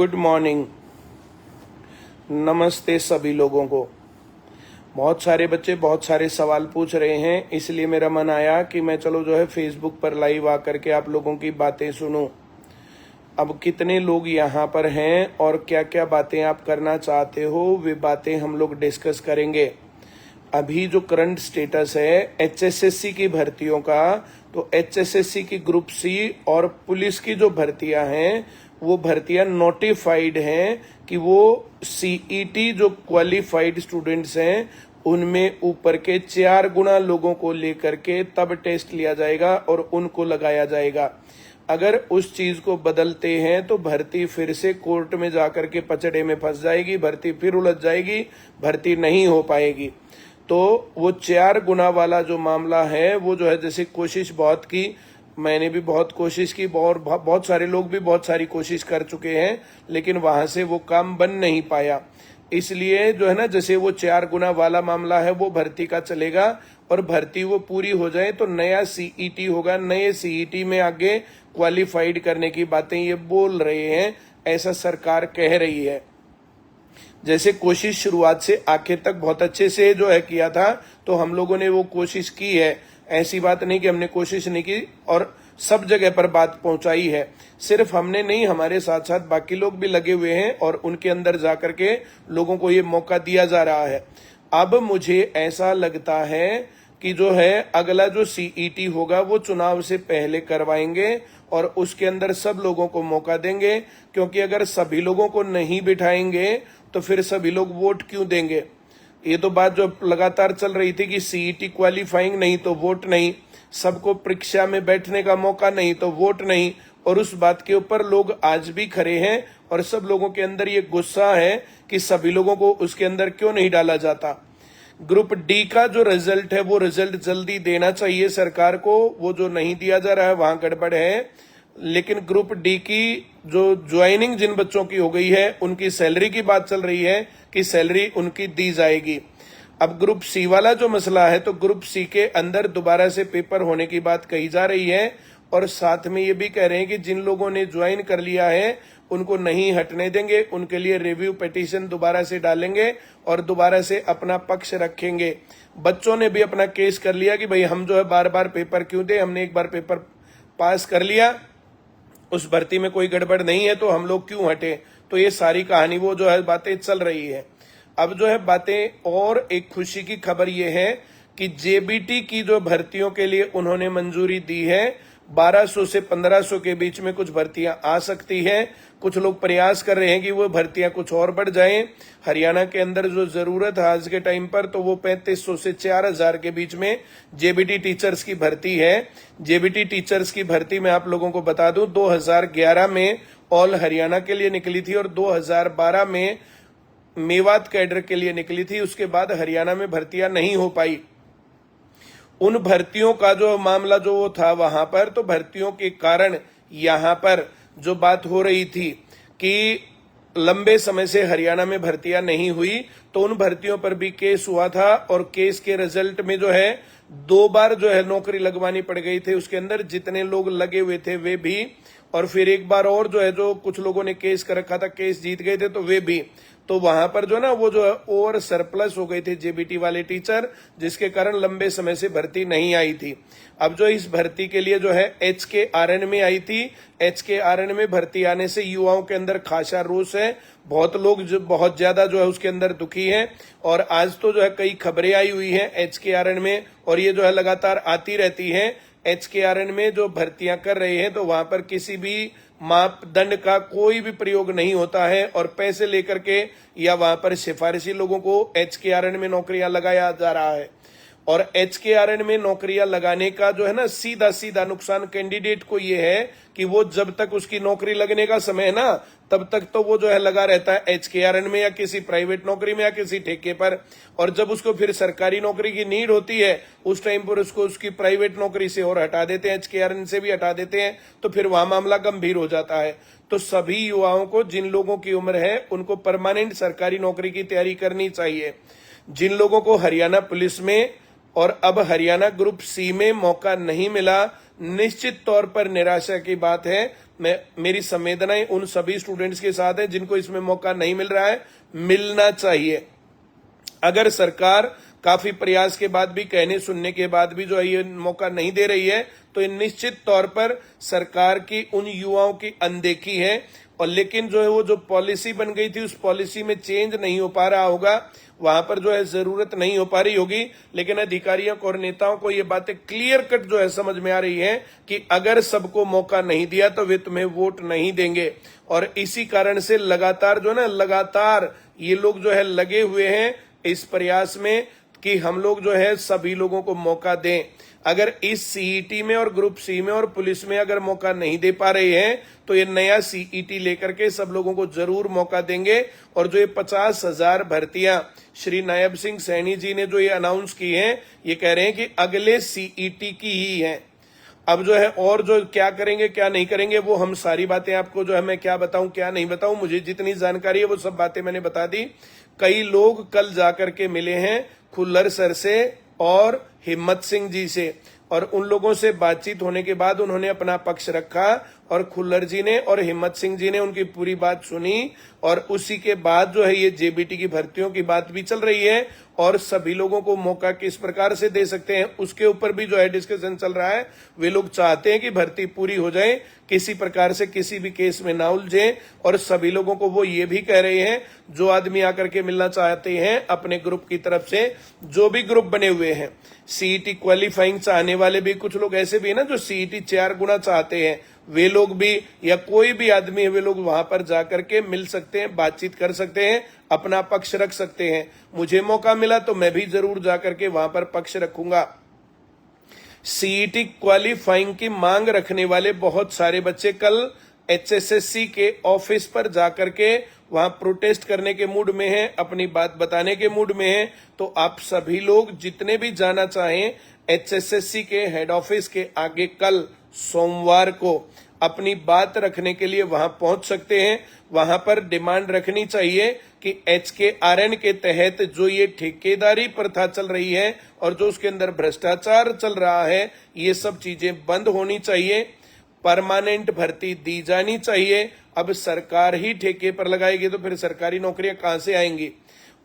Good morning, नमस्ते सभी लोगों को। बहुत सारे बच्चे बहुत सारे सवाल पूछ रहे हैं, इसलिए मेरा मन आया कि मैं चलो फेसबुक पर लाइव आकर के आप लोगों की बातें सुनूं। अब कितने लोग यहाँ पर हैं और क्या क्या बातें आप करना चाहते हो, वे बातें हम लोग डिस्कस करेंगे। अभी जो करंट स्टेटस है एचएसएससी की भर्तियों का, तो एचएसएससी की ग्रुप सी और पुलिस की जो भर्तियां हैं वो भर्तियां नोटिफाइड हैं कि वो सीईटी जो क्वालिफाइड स्टूडेंट्स हैं उनमें ऊपर के 4 गुना लोगों को लेकर के तब टेस्ट लिया जाएगा और उनको लगाया जाएगा। अगर उस चीज को बदलते हैं तो भर्ती फिर से कोर्ट में जाकर के पचड़े में फंस जाएगी, भर्ती फिर उलझ जाएगी, भर्ती नहीं हो पाएगी। तो वो 4 गुना वाला जो मामला है वो जैसे कोशिश बहुत की, मैंने भी बहुत कोशिश की और बहुत सारे लोग भी बहुत सारी कोशिश कर चुके हैं, लेकिन वहां से वो काम बन नहीं पाया। इसलिए जैसे वो 4 गुना वाला मामला है वो भर्ती का चलेगा और भर्ती वो पूरी हो जाए तो नया सीईटी होगा। नए सीईटी में आगे क्वालिफाइड करने की बातें ये बोल रहे हैं, ऐसा सरकार कह रही है। जैसे कोशिश शुरुआत से आखिर तक बहुत अच्छे से किया था, तो हम लोगों ने वो कोशिश की है। ऐसी बात नहीं कि हमने कोशिश नहीं की और सब जगह पर बात पहुंचाई है। सिर्फ हमने नहीं, हमारे साथ साथ बाकी लोग भी लगे हुए हैं और उनके अंदर जाकर के लोगों को ये मौका दिया जा रहा है। अब मुझे ऐसा लगता है कि अगला जो सीईटी होगा वो चुनाव से पहले करवाएंगे और उसके अंदर सब लोगों को मौका देंगे, क्योंकि अगर सभी लोगों को नहीं बिठाएंगे तो फिर सभी लोग वोट क्यों देंगे। ये तो बात जो लगातार चल रही थी कि सीईटी क्वालिफाइंग नहीं तो वोट नहीं, सबको परीक्षा में बैठने का मौका नहीं तो वोट नहीं, और उस बात के ऊपर लोग आज भी खड़े हैं और सब लोगों के अंदर ये गुस्सा है कि सभी लोगों को उसके अंदर क्यों नहीं डाला जाता। ग्रुप डी का जो रिजल्ट है वो रिजल्ट जल्दी देना चाहिए सरकार को, वो जो नहीं दिया जा रहा है वहां गड़बड़ है। लेकिन ग्रुप डी की जो ज्वाइनिंग जिन बच्चों की हो गई है उनकी सैलरी की बात चल रही है कि सैलरी उनकी दी जाएगी। अब ग्रुप सी वाला जो मसला है, तो ग्रुप सी के अंदर दोबारा से पेपर होने की बात कही जा रही है और साथ में ये भी कह रहे हैं कि जिन लोगों ने ज्वाइन कर लिया है उनको नहीं हटने देंगे, उनके लिए रिव्यू पिटीशन दोबारा से डालेंगे और दोबारा से अपना पक्ष रखेंगे। बच्चों ने भी अपना केस कर लिया कि भाई हम बार बार पेपर क्यों दे, हमने एक बार पेपर पास कर लिया, उस भर्ती में कोई गड़बड़ नहीं है तो हम लोग क्यों हटे। तो ये सारी कहानी वो बातें चल रही है। अब बातें, और एक खुशी की खबर ये है कि जेबीटी की जो भर्तियों के लिए उन्होंने मंजूरी दी है, 1200 से 1500 के बीच में कुछ भर्तियां आ सकती है। कुछ लोग प्रयास कर रहे हैं कि वो भर्तियां कुछ और बढ़ जाएं। हरियाणा के अंदर जो जरूरत है आज के टाइम पर, तो वो 3500 से 4000 के बीच में जेबीटी टीचर्स की भर्ती है। जेबीटी टीचर्स की भर्ती मैं आप लोगों को बता दूं 2011 में ऑल हरियाणा के लिए निकली थी और 2012 में मेवात कैडर के लिए निकली थी। उसके बाद हरियाणा में भर्तियां नहीं हो पाई। उन भर्तियों का जो मामला जो वो था वहां पर, तो भर्तियों के कारण यहां पर जो बात हो रही थी कि लंबे समय से हरियाणा में भर्तियां नहीं हुई, तो उन भर्तियों पर भी केस हुआ था और केस के रिजल्ट में 2 बार नौकरी लगवानी पड़ गई थी। उसके अंदर जितने लोग लगे हुए थे वे भी, और फिर एक बार और जो कुछ लोगों ने केस कर रखा था, केस जीत गए थे तो वे भी। तो वहां पर और सरप्लस हो गए थे जेबीटी वाले टीचर, जिसके कारण लंबे समय से भर्ती नहीं आई थी। अब इस भर्ती के लिए एचकेआरएन में आई थी। एचकेआरएन में भर्ती आने से युवाओं के अंदर खासा रोष है, बहुत लोग बहुत ज्यादा उसके अंदर दुखी हैं। और आज तो कई खबरें आई हुई हैं एचकेआरएन में, और ये लगातार आती रहती हैं। एचकेआरएन में जो भर्तियां कर रहे हैं तो वहां पर किसी भी मापदंड का कोई भी प्रयोग नहीं होता है और पैसे लेकर के या वहां पर सिफारिशी लोगों को एचकेआरएन में नौकरियां लगाया जा रहा है। और एचकेआरएन में नौकरियां लगाने का सीधा सीधा नुकसान कैंडिडेट को ये है कि वो जब तक उसकी नौकरी लगने का समय है ना, तब तक तो वो लगा रहता है एचकेआरएन में या किसी प्राइवेट नौकरी में या किसी ठेके पर। और जब उसको फिर सरकारी नौकरी की नीड होती है उस टाइम पर उसको उसकी प्राइवेट नौकरी से और हटा देते हैं, एचकेआरएन से भी हटा देते हैं, तो फिर वहां मामला गंभीर हो जाता है। तो सभी युवाओं को, जिन लोगों की उम्र है, उनको परमानेंट सरकारी नौकरी की तैयारी करनी चाहिए। जिन लोगों को हरियाणा पुलिस में और अब हरियाणा ग्रुप सी में मौका नहीं मिला, निश्चित तौर पर निराशा की बात है। मेरी संवेदनाएं उन सभी स्टूडेंट्स के साथ है जिनको इसमें मौका नहीं मिल रहा है, मिलना चाहिए। अगर सरकार काफी प्रयास के बाद भी, कहने सुनने के बाद भी जो है ये मौका नहीं दे रही है, तो ये निश्चित तौर पर सरकार की उन युवाओं की अनदेखी है। और लेकिन जो है वो जो पॉलिसी बन गई थी उस पॉलिसी में चेंज नहीं हो पा रहा होगा, वहां पर जो है जरूरत नहीं हो पा रही होगी। लेकिन अधिकारियों को और नेताओं को ये बातें क्लियर कट जो है समझ में आ रही है कि अगर सबको मौका नहीं दिया तो वे तुम्हें वोट नहीं देंगे। और इसी कारण से लगातार ये लोग जो है लगे हुए हैं इस प्रयास में कि हम लोग जो है सभी लोगों को मौका दें। अगर इस सीईटी में और ग्रुप सी में और पुलिस में अगर मौका नहीं दे पा रहे हैं तो ये नया सीईटी लेकर के सब लोगों को जरूर मौका देंगे। और जो ये 50,000 भर्तियां श्री नायब सिंह सैनी जी ने जो ये अनाउंस की हैं, ये कह रहे हैं कि अगले सीईटी की ही है। अब जो है और जो क्या करेंगे क्या नहीं करेंगे वो हम सारी बातें आपको जो है मैं क्या बताऊं क्या नहीं बताऊं, मुझे जितनी जानकारी है वो सब बातें मैंने बता दी। कई लोग कल जाकर के मिले हैं खुल्लर सर से और हिम्मत सिंह जी से, और उन लोगों से बातचीत होने के बाद उन्होंने अपना पक्ष रखा और खुल्लर जी ने और हिम्मत सिंह जी ने उनकी पूरी बात सुनी। और उसी के बाद जो है ये जेबीटी की भर्तियों की बात भी चल रही है और सभी लोगों को मौका किस प्रकार से दे सकते हैं उसके ऊपर भी जो है डिस्कशन चल रहा है। वे लोग चाहते हैं कि भर्ती पूरी हो जाए, किसी प्रकार से किसी भी केस में ना उलझे। और सभी लोगों को वो ये भी कह रहे हैं, जो आदमी आकर के मिलना चाहते हैं अपने ग्रुप की तरफ से, जो भी ग्रुप बने हुए हैं, सीईटी क्वालिफाइंग चाहने वाले भी कुछ लोग ऐसे भी है ना जो सीईटी 4 गुना चाहते हैं, वे लोग भी या कोई भी आदमी है वे लोग वहां पर जाकर के मिल सकते हैं, बातचीत कर सकते हैं, अपना पक्ष रख सकते हैं। मुझे मौका मिला तो मैं भी जरूर जाकर के वहां पर पक्ष रखूंगा। सीईटी क्वालिफाइंग की मांग रखने वाले बहुत सारे बच्चे कल एचएसएससी के ऑफिस पर जाकर के वहां प्रोटेस्ट करने के मूड में हैं, अपनी बात बताने के मूड में हैं। तो आप सभी लोग जितने भी जाना चाहें एचएसएससी के हेड ऑफिस के आगे कल सोमवार को अपनी बात रखने के लिए वहां पहुंच सकते हैं। वहां पर डिमांड रखनी चाहिए कि HKRN के तहत जो ये ठेकेदारी प्रथा चल रही है और जो उसके अंदर भ्रष्टाचार चल रहा है, ये सब चीजें बंद होनी चाहिए। परमानेंट भर्ती दी जानी चाहिए। अब सरकार ही ठेके पर लगाएगी तो फिर सरकारी नौकरियां कहां से आएंगी?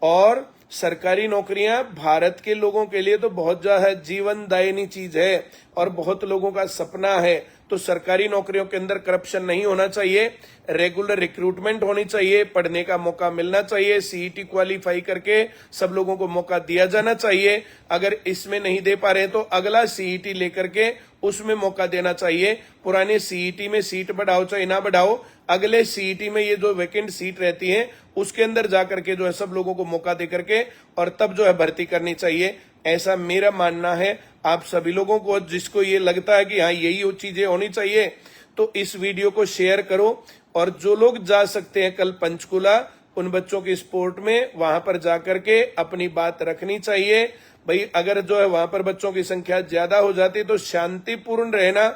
और सरकारी नौकरियां भारत के लोगों के लिए तो बहुत ज्यादा जीवनदायिनी चीज है और बहुत लोगों का सपना है। तो सरकारी नौकरियों के अंदर करप्शन नहीं होना चाहिए, रेगुलर रिक्रूटमेंट होनी चाहिए, पढ़ने का मौका मिलना चाहिए, सीईटी क्वालिफाई करके सब लोगों को मौका दिया जाना चाहिए। अगर इसमें नहीं दे पा रहे तो अगला सीईटी लेकर के उसमें मौका देना चाहिए। पुराने सीईटी में सीट बढ़ाओ चाहे ना बढ़ाओ, अगले सीईटी में ये जो वैकेंट सीट रहती है उसके अंदर जाकर के जो है सब लोगों को मौका दे करके और तब जो है भर्ती करनी चाहिए, ऐसा मेरा मानना है। आप सभी लोगों को जिसको ये लगता है कि हाँ यही चीजें होनी चाहिए तो इस वीडियो को शेयर करो। और जो लोग जा सकते हैं कल पंचकुला उन बच्चों की स्पोर्ट में, वहां पर जाकर के अपनी बात रखनी चाहिए। भाई अगर जो है वहां पर बच्चों की संख्या ज्यादा हो जाती तो शांतिपूर्ण रहना,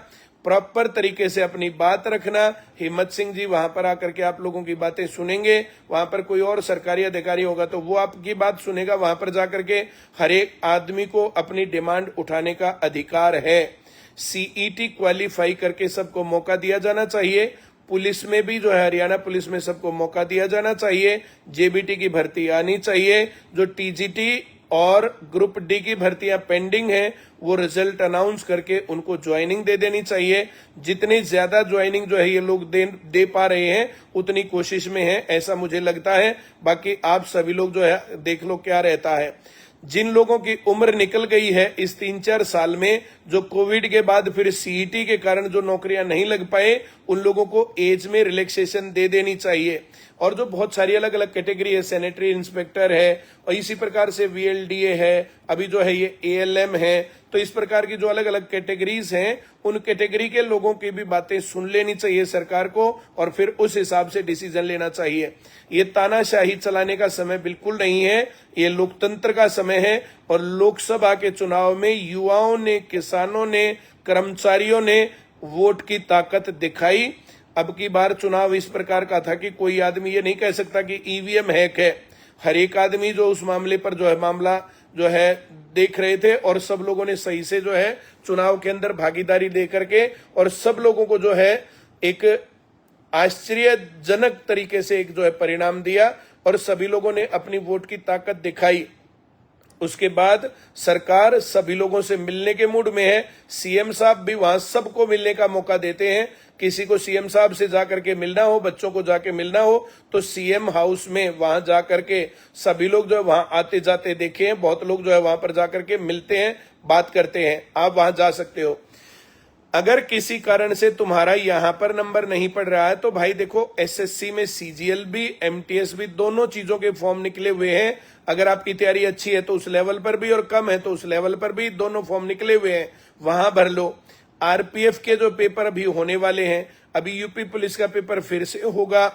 प्रॉपर तरीके से अपनी बात रखना। हिम्मत सिंह जी वहां पर आकर के आप लोगों की बातें सुनेंगे, वहां पर कोई और सरकारी अधिकारी होगा तो वो आपकी बात सुनेगा। वहां पर जाकर के हर एक आदमी को अपनी डिमांड उठाने का अधिकार है। सीईटी क्वालिफाई करके सबको मौका दिया जाना चाहिए। पुलिस में भी जो है हरियाणा पुलिस में सबको मौका दिया जाना चाहिए। जेबीटी की भर्ती आनी चाहिए। जो टीजीटी और ग्रुप डी की भर्तियां पेंडिंग है वो रिजल्ट अनाउंस करके उनको ज्वाइनिंग दे देनी चाहिए। जितनी ज्यादा ज्वाइनिंग जो है ये लोग दे पा रहे हैं उतनी कोशिश में है, ऐसा मुझे लगता है। बाकी आप सभी लोग जो है देख लो क्या रहता है। जिन लोगों की उम्र निकल गई है इस 3-4 साल में, जो कोविड के बाद फिर सीईटी के कारण जो नौकरियां नहीं लग पाए, उन लोगों को एज में रिलैक्सेशन दे देनी चाहिए। और जो बहुत सारी अलग अलग कैटेगरी है, सैनिटरी इंस्पेक्टर है और इसी प्रकार से VLDA है, अभी जो है ये ALM है, तो इस प्रकार की जो अलग अलग कैटेगरीज हैं उन कैटेगरी के लोगों की भी बातें सुन लेनी चाहिए सरकार को और फिर उस हिसाब से डिसीजन लेना चाहिए। ये तानाशाही चलाने का समय बिल्कुल नहीं है, ये लोकतंत्र का समय है। और लोकसभा के चुनाव में युवाओं ने, किसानों ने, कर्मचारियों ने वोट की ताकत दिखाई। अब की बार चुनाव इस प्रकार का था कि कोई आदमी ये नहीं कह सकता कि ईवीएम हैक है। हर एक आदमी जो उस मामले पर जो है मामला जो है देख रहे थे और सब लोगों ने सही से जो है चुनाव के अंदर भागीदारी दे करके और सब लोगों को जो है एक आश्चर्यजनक तरीके से एक जो है परिणाम दिया और सभी लोगों ने अपनी वोट की ताकत दिखाई। उसके बाद सरकार सभी लोगों से मिलने के मूड में है। सीएम साहब भी वहां सबको मिलने का मौका देते हैं। किसी को सीएम साहब से जाकर के मिलना हो, बच्चों को जाके मिलना हो, तो सीएम हाउस में वहां जाकर के सभी लोग जो है वहां आते जाते देखे हैं। बहुत लोग जो है वहां पर जाकर के मिलते हैं, बात करते हैं। आप वहां जा सकते हो। अगर किसी कारण से तुम्हारा यहां पर नंबर नहीं पड़ रहा है तो भाई देखो, एसएससी में सीजीएल भी, एमटीएस भी, दोनों चीजों के फॉर्म निकले हुए हैं। अगर आपकी तैयारी अच्छी है तो उस लेवल पर भी, और कम है तो उस लेवल पर भी दोनों फॉर्म निकले हुए हैं, वहां भर लो। आरपीएफ के जो पेपर अभी होने वाले हैं, अभी यूपी पुलिस का पेपर फिर से होगा,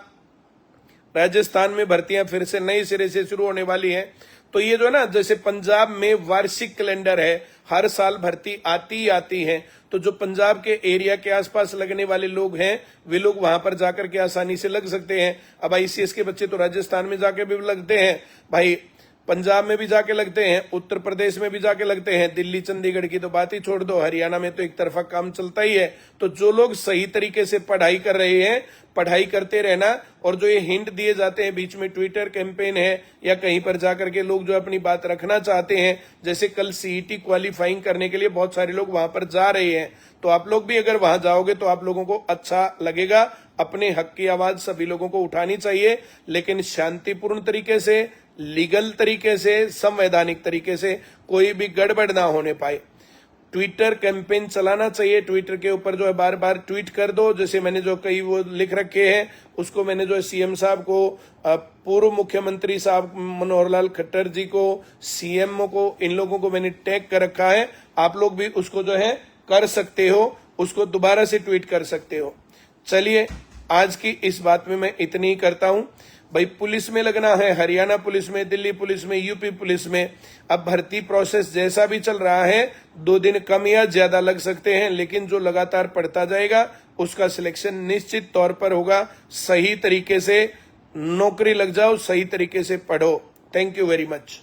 राजस्थान में भर्तियां फिर से नए सिरे से शुरू होने वाली हैं। तो ये जो है ना, जैसे पंजाब में वार्षिक कैलेंडर है, हर साल भर्ती आती ही आती है। तो जो पंजाब के एरिया के आसपास लगने वाले लोग हैं, वे लोग वहां पर जाकर के आसानी से लग सकते हैं। अब आईसीएस के बच्चे तो राजस्थान में जाके भी लगते हैं भाई, पंजाब में भी जाके लगते हैं, उत्तर प्रदेश में भी जाके लगते हैं, दिल्ली चंडीगढ़ की तो बात ही छोड़ दो, हरियाणा में तो एक तरफा काम चलता ही है। तो जो लोग सही तरीके से पढ़ाई कर रहे हैं, पढ़ाई करते रहना। और जो ये हिंट दिए जाते हैं बीच में, ट्विटर कैंपेन है या कहीं पर जाकर के लोग जो अपनी बात रखना चाहते हैं, जैसे कल सीईटी क्वालिफाइंग करने के लिए बहुत सारे लोग वहां पर जा रहे हैं, तो आप लोग भी अगर वहां जाओगे तो आप लोगों को अच्छा लगेगा। अपने हक की आवाज सभी लोगों को उठानी चाहिए, लेकिन शांतिपूर्ण तरीके से, लीगल तरीके से, संवैधानिक तरीके से, कोई भी गड़बड़ ना होने पाए। ट्विटर कैंपेन चलाना चाहिए। ट्विटर के ऊपर जो है बार बार ट्वीट कर दो, जैसे मैंने जो कई वो लिख रखे हैं, उसको मैंने जो है सीएम साहब को, पूर्व मुख्यमंत्री साहब मनोहर लाल खट्टर जी को, सीएमओ को, इन लोगों को मैंने टैग कर रखा है। आप लोग भी उसको जो है कर सकते हो, उसको दोबारा से ट्वीट कर सकते हो। चलिए, आज की इस बात में मैं इतनी ही करता हूं। भाई पुलिस में लगना है, हरियाणा पुलिस में, दिल्ली पुलिस में, यूपी पुलिस में, अब भर्ती प्रोसेस जैसा भी चल रहा है, 2 दिन कम या ज्यादा लग सकते हैं, लेकिन जो लगातार पढ़ता जाएगा उसका सिलेक्शन निश्चित तौर पर होगा। सही तरीके से नौकरी लग जाओ, सही तरीके से पढ़ो। Thank you very much.